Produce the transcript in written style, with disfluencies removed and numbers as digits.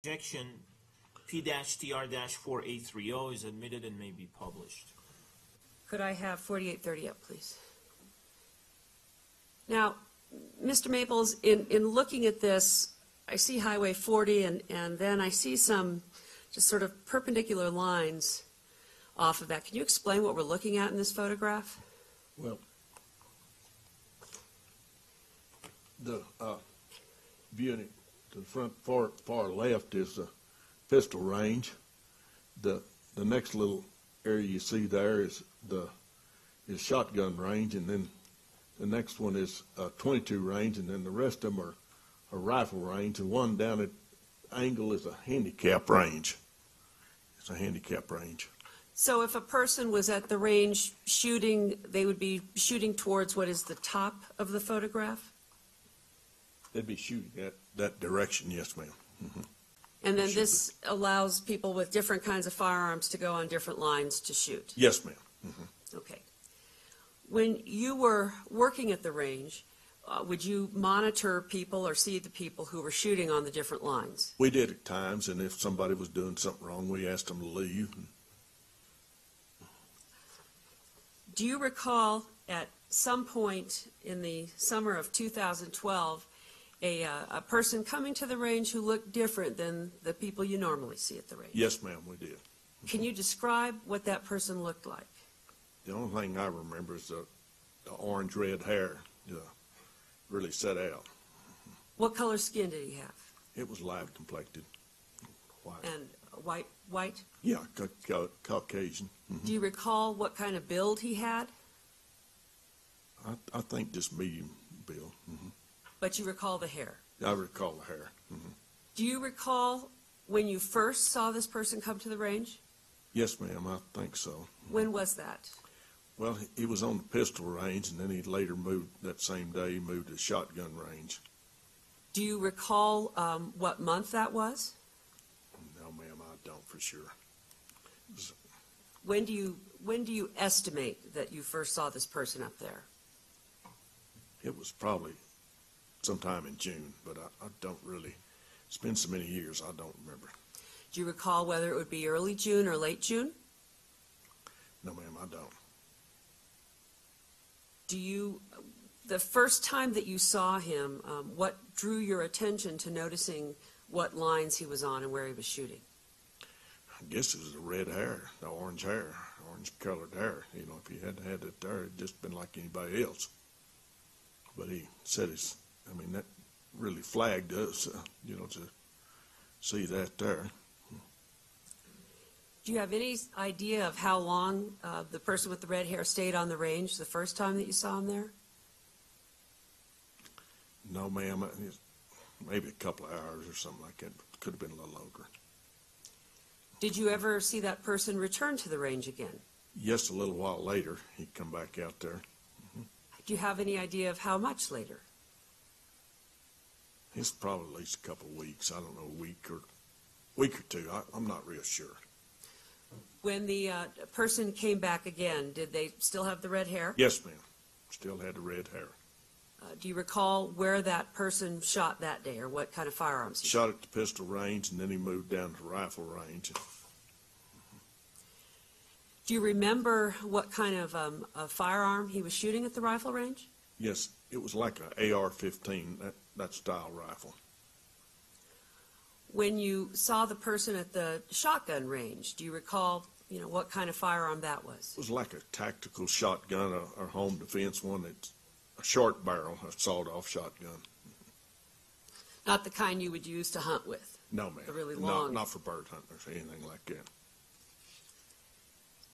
Objection P-TR-4A30 is admitted and may be published. Could I have 4830 up, please? Now, Mr. Maples, in looking at this, I see Highway 40, and then I see some just sort of perpendicular lines off of that. Can you explain what we're looking at in this photograph? Well, the viewing it to the front far left is the pistol range. The next little area you see there is shotgun range, and then the next one is 22 range, and then the rest of them are rifle range, and one down at angle is a handicap range. It's a handicap range. So if a person was at the range shooting, they would be shooting towards what is the top of the photograph? They'd be shooting at that direction, yes, ma'am. Mm-hmm. And then this allows people with different kinds of firearms to go on different lines to shoot? Yes, ma'am. Mm-hmm. Okay. When you were working at the range, would you monitor people or see the people who were shooting on the different lines? We did at times, and if somebody was doing something wrong, we asked them to leave. Do you recall at some point in the summer of 2012 a person coming to the range who looked different than the people you normally see at the range? Yes, ma'am, we did. Can you describe what that person looked like? The only thing I remember is the orange-red hair really set out. What color skin did he have? It was live complected, white. And white? Yeah, Caucasian. Mm-hmm. Do you recall what kind of build he had? I think just medium build. Mm-hmm. But you recall the hair? I recall the hair. Mm-hmm. Do you recall when you first saw this person come to the range? Yes, ma'am, I think so. Mm-hmm. When was that? Well, he was on the pistol range, and then he later moved, that same day, he moved to shotgun range. Do you recall what month that was? No, ma'am, I don't for sure. When do you estimate that you first saw this person up there? It was probably sometime in June, but I don't really, it's been so many years, I don't remember. Do you recall whether it would be early June or late June? No, ma'am, I don't. The first time that you saw him, what drew your attention to noticing what lines he was on and where he was shooting? I guess it was the red hair, the orange hair, orange-colored hair. You know, if he hadn't had it there, it'd just been like anybody else. But he said that really flagged us, to see that there. Do you have any idea of how long the person with the red hair stayed on the range the first time that you saw him there? No, ma'am. Maybe a couple of hours or something like that. But could have been a little longer. Did you ever see that person return to the range again? Yes, a little while later. He'd come back out there. Mm-hmm. Do you have any idea of how much later? It's probably at least a couple of weeks. I don't know, a week or two. I'm not real sure. When the person came back again, did they still have the red hair? Yes, ma'am. Still had the red hair. Do you recall where that person shot that day, or what kind of firearms? Shot at the pistol range, and then he moved down to rifle range. Do you remember what kind of a firearm he was shooting at the rifle range? Yes, it was like an AR-15, that style rifle. When you saw the person at the shotgun range, do you recall, what kind of firearm that was? It was like a tactical shotgun, or home defense one. That's a short barrel, a sawed-off shotgun. Not the kind you would use to hunt with? No, ma'am. The really long? Not for bird hunting or anything like that.